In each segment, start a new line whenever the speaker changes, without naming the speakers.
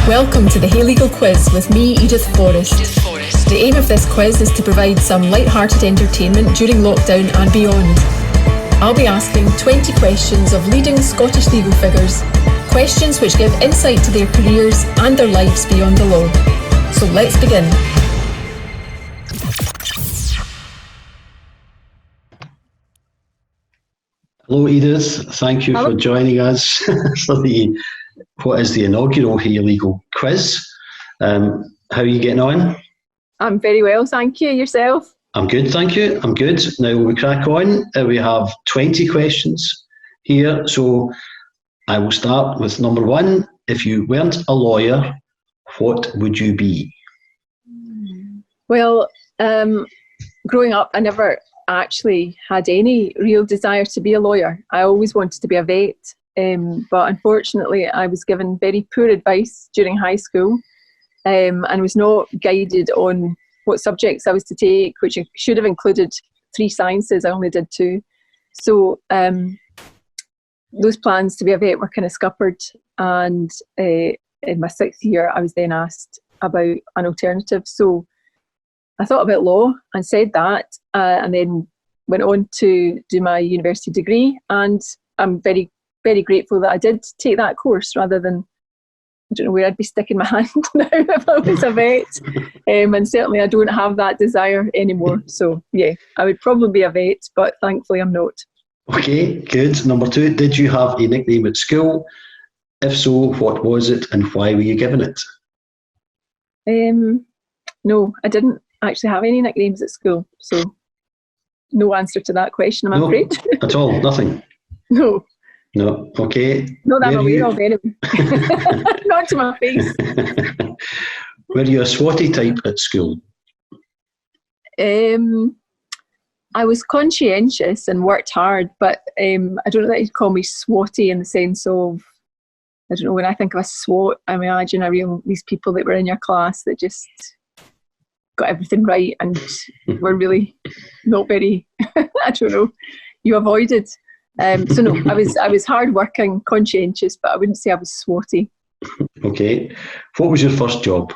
Welcome to the Hey Legal Quiz with me, Edith Forrest. The aim of this quiz is to provide some light-hearted entertainment during lockdown and beyond. I'll be asking 20 questions of leading Scottish legal figures, questions which give insight to their careers and their lives beyond the law. So let's begin.
Hello Edith, thank you for joining us for what is the inaugural Hey Legal Quiz. How are you getting on?
I'm very well, thank you. Yourself?
I'm good, thank you. I'm good. Now we crack on. We have 20 questions here, so I will start with number one. If you weren't a lawyer, what would you be?
Well, growing up, I never actually had any real desire to be a lawyer. I always wanted to be a vet, but unfortunately I was given very poor advice during high school and was not guided on what subjects I was to take, which should have included 3 sciences. I only did 2. So those plans to be a vet were kind of scuppered, and in my 6th year I was then asked about an alternative. So I thought about law and said that, and then went on to do my university degree, and I'm very, very grateful that I did take that course rather than, I don't know where I'd be sticking my hand now if I was a vet, and certainly I don't have that desire anymore. So yeah, I would probably be a vet, but thankfully I'm not.
Okay, good. Number 2, did you have a nickname at school? If so, what was it and why were you given it?
No, I didn't actually have any nicknames at school, so no answer to that question, I'm afraid.
At all? Nothing?
No.
No, okay.
Not that I'm aware of anyway. Not to my face.
Were you a swotty type at school?
I was conscientious and worked hard, but I don't know that you'd call me swotty in the sense of, I don't know, when I think of a SWAT, I imagine these people that were in your class that just got everything right and were really not very, I don't know, you avoided. So no, I was hard-working, conscientious, but I wouldn't say I was swotty.
Okay. What was your first job?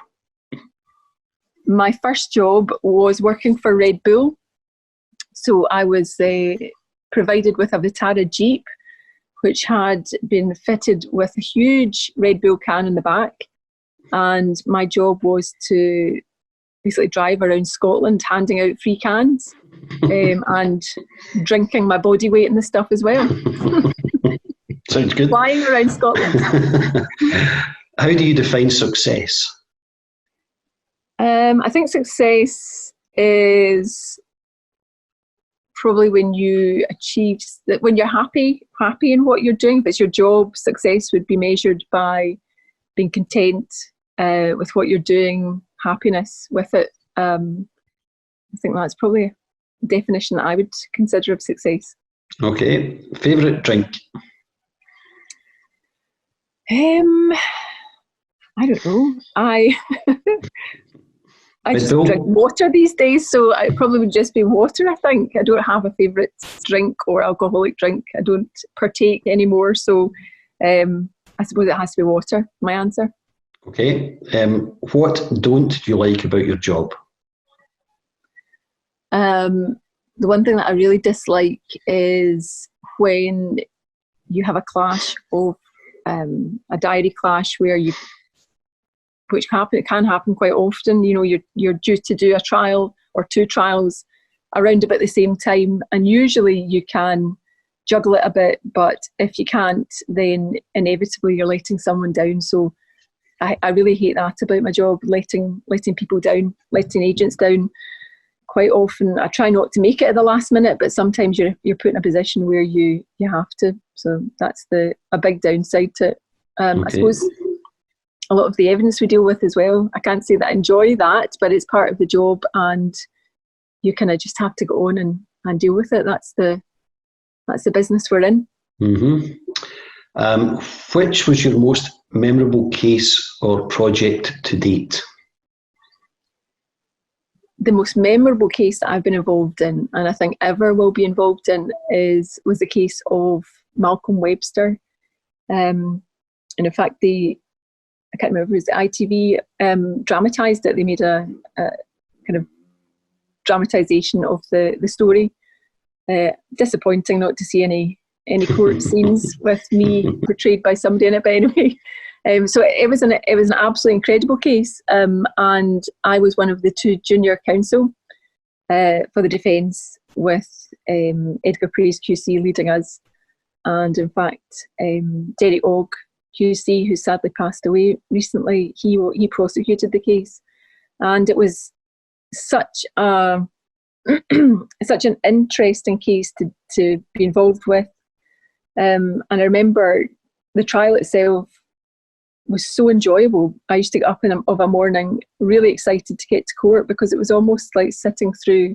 My first job was working for Red Bull. So I was provided with a Vitara Jeep, which had been fitted with a huge Red Bull can in the back. And my job was to basically drive around Scotland handing out free cans and drinking my body weight in the stuff as well.
Sounds good.
Flying around Scotland.
How do you define success?
I think success is probably when you achieve that, when you're happy in what you're doing. If it's your job, success would be measured by being content with what you're doing, happiness with it. I think that's probably a definition that I would consider of success.
Okay. Favourite drink?
I don't know. I just
Bill?
drink water these days, so it probably would just be water, I think. I don't have a favourite drink or alcoholic drink. I don't partake anymore, so I suppose it has to be water, my answer.
Okay. What don't you like about your job?
The one thing that I really dislike is when you have a clash of a diary clash which it can happen quite often. You know, you're due to do a trial or 2 trials around about the same time, and usually you can juggle it a bit, but if you can't, then inevitably you're letting someone down. So I really hate that about my job, letting people down, letting agents down. Quite often I try not to make it at the last minute, but sometimes you're put in a position where you have to. So that's a big downside to it. Okay. I suppose a lot of the evidence we deal with as well, I can't say that I enjoy that, but it's part of the job, and you kind of just have to go on and deal with it. That's the business we're in.
Mm-hmm. Which was your most memorable case or project to date?
The most memorable case that I've been involved in, and I think ever will be involved in, was the case of Malcolm Webster. And in fact, the I can't remember, it was ITV dramatised it. They made a kind of dramatisation of the story. Disappointing not to see any court scenes with me portrayed by somebody in it, but anyway. So it was an absolutely incredible case, and I was one of the 2 junior counsel for the defence, with Edgar Praise QC leading us, and in fact Derek Ogg QC, who sadly passed away recently, he prosecuted the case, and it was such an interesting case to be involved with, and I remember the trial itself was so enjoyable. I used to get up of a morning really excited to get to court, because it was almost like sitting through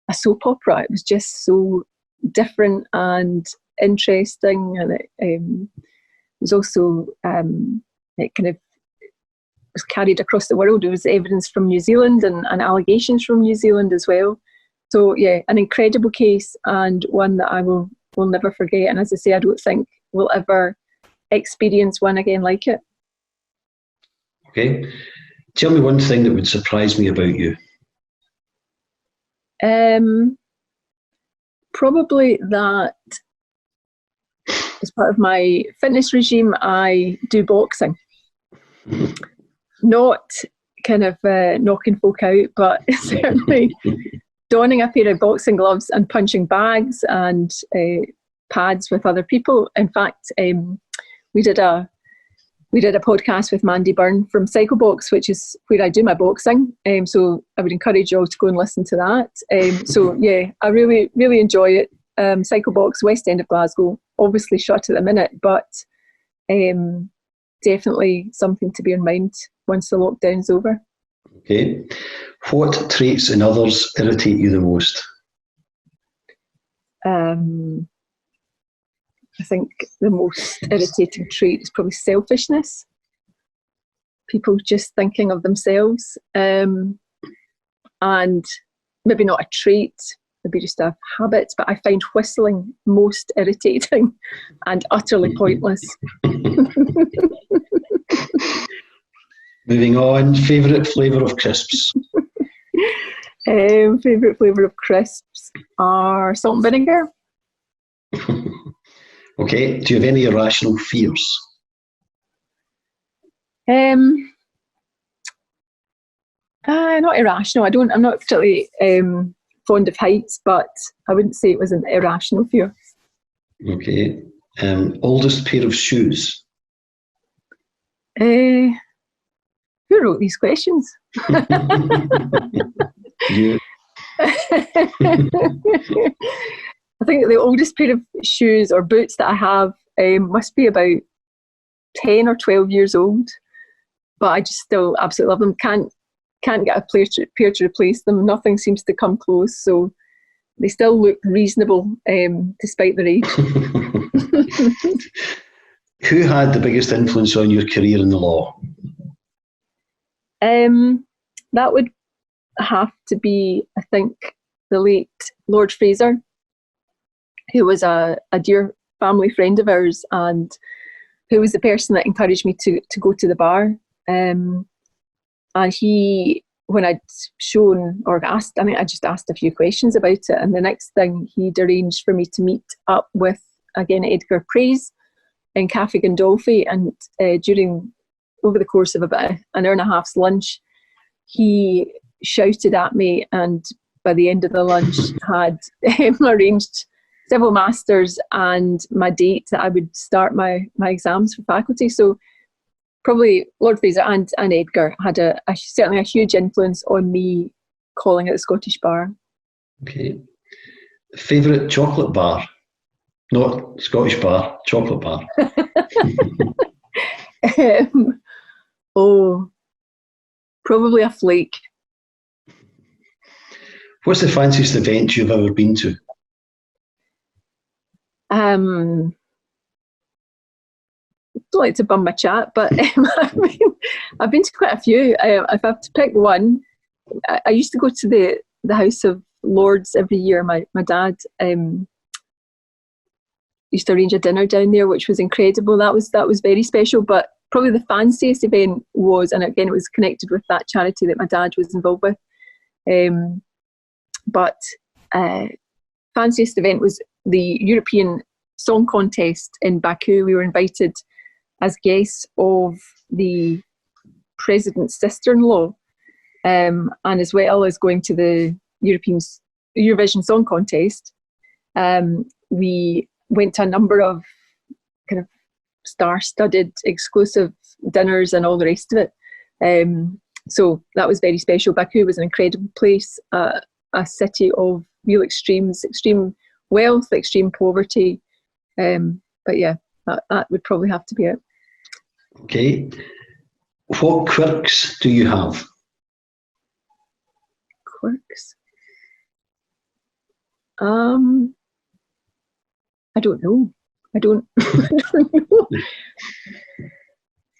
a soap opera. It was just so different and interesting, and it was also it kind of was carried across the world. There was evidence from New Zealand and allegations from New Zealand as well. So yeah, an incredible case, and one that I will never forget. And as I say, I don't think we'll ever experience one again like it.
Okay. Tell me one thing that would surprise me about you.
Probably that as part of my fitness regime, I do boxing. Not kind of knocking folk out, but certainly donning a pair of boxing gloves and punching bags and pads with other people. In fact, we did a podcast with Mandy Byrne from Cyclebox, which is where I do my boxing. So I would encourage you all to go and listen to that. So yeah, I really, really enjoy it. Cyclebox, West End of Glasgow, obviously shut at the minute, but definitely something to bear in mind once the lockdown's over.
Okay. What traits in others irritate you the most?
I think the most irritating trait is probably selfishness. People just thinking of themselves, and maybe not a trait, maybe just a habit, but I find whistling most irritating and utterly pointless.
Moving on, favourite flavour of crisps?
Favourite flavour of crisps are salt and vinegar.
Okay, do you have any irrational fears?
Not irrational. I'm not particularly fond of heights, but I wouldn't say it was an irrational fear.
Okay. Oldest pair of shoes?
Who wrote these questions?
You.
I think the oldest pair of shoes or boots that I have must be about 10 or 12 years old, but I just still absolutely love them. Can't get a pair to replace them. Nothing seems to come close, so they still look reasonable despite their age.
Who had the biggest influence on your career in the law?
That would have to be, I think, the late Lord Fraser, who was a dear family friend of ours, and who was the person that encouraged me to go to the bar. And he, when I'd shown or asked, I just asked a few questions about it, and the next thing he'd arranged for me to meet up with, again, Edgar Praise in Cafe Gandolfi, and over the course of about an hour and a half's lunch, he shouted at me, and by the end of the lunch had arranged civil masters and my date that I would start my exams for faculty. So probably Lord Fraser and Edgar had certainly a huge influence on me calling at the Scottish Bar. Okay.
Favourite chocolate bar? Not Scottish bar, chocolate bar.
Probably a flake.
What's the fanciest event you've ever been to?
I don't like to bum my chat, but I've been to quite a few. If I have to pick one, I used to go to the House of Lords every year. My dad used to arrange a dinner down there, which was incredible. That was very special. But probably the fanciest event was, and again, it was connected with that charity that my dad was involved with. But fanciest event was the European Song Contest in Baku. We were invited as guests of the president's sister-in-law, and as well as going to the Eurovision Song Contest. We went to a number of kind of star-studded exclusive dinners and all the rest of it. So that was very special. Baku was an incredible place, a city of real extreme wealth, extreme poverty. But yeah, that would probably have to be it.
Okay. What quirks do you have?
Quirks? I don't know. I don't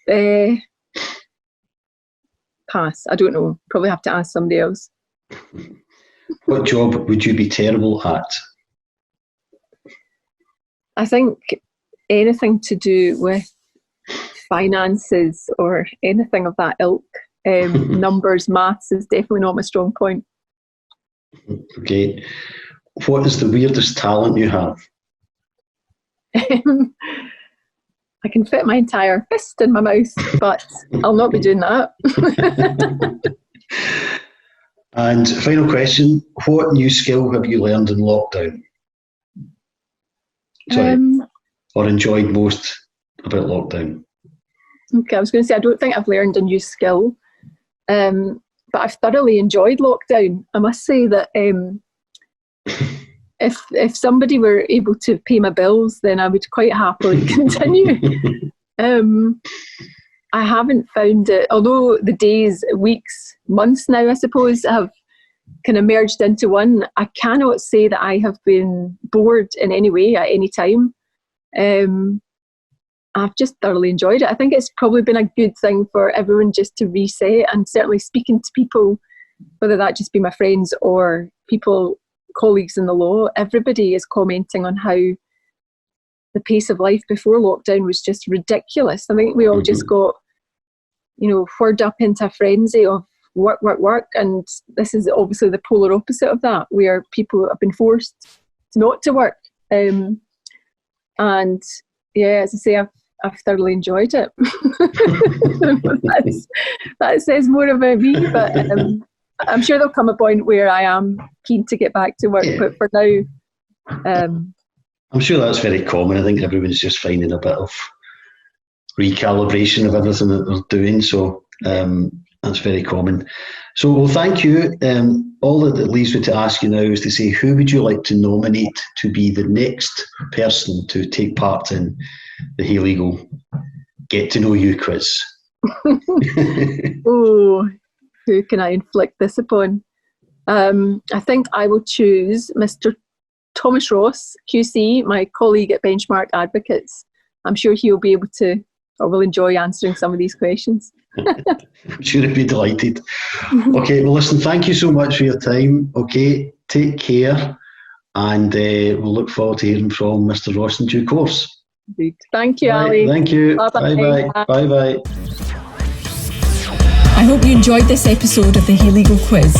know. Pass. I don't know. Probably have to ask somebody else.
What job would you be terrible at?
I think anything to do with finances or anything of that ilk. Numbers, maths is definitely not my strong point.
Okay. What is the weirdest talent you have?
I can fit my entire fist in my mouth, but I'll not be doing that.
And final question, what new skill have you learned in lockdown? Or enjoyed most about lockdown?
Okay, I was going to say, I don't think I've learned a new skill, but I've thoroughly enjoyed lockdown. I must say that if somebody were able to pay my bills, then I would quite happily continue. I haven't found it, although the days, weeks, months now, I suppose, have kind of merged into one. I cannot say that I have been bored in any way at any time. I've just thoroughly enjoyed it. I think it's probably been a good thing for everyone just to reset, and certainly speaking to people, whether that just be my friends or people, colleagues in the law, everybody is commenting on how the pace of life before lockdown was just ridiculous. I think we all just got, whirled up into a frenzy of work, and this is obviously the polar opposite of that, where people have been forced not to work. And yeah, as I say, I've thoroughly enjoyed it. That says more about me, but I'm sure there'll come a point where I am keen to get back to work, but for now...
I'm sure that's very common. I think everyone's just finding a bit of recalibration of everything that they're doing, so that's very common. So, well, thank you. All that it leaves me to ask you now is to say, who would you like to nominate to be the next person to take part in the Hey Legal Get to Know You quiz?
Oh, who can I inflict this upon? I think I will choose Mr. Thomas Ross, QC, my colleague at Benchmark Advocates. I'm sure he'll be able to, or will enjoy answering some of these questions.
I'm sure he'd be delighted. Okay, well, listen, thank you so much for your time. Okay, take care, and we'll look forward to hearing from Mr. Ross in due course.
Thank you,
Right,
Ali.
thank you.
Bye-bye.
Bye-bye.
I hope you enjoyed this episode of the Hey Legal Quiz.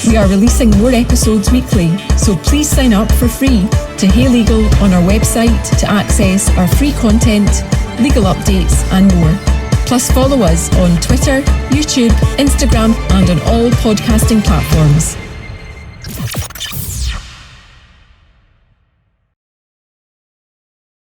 We are releasing more episodes weekly, so please sign up for free to Hey Legal on our website to access our free content, legal updates and more. Plus follow us on Twitter, YouTube, Instagram and on all podcasting platforms.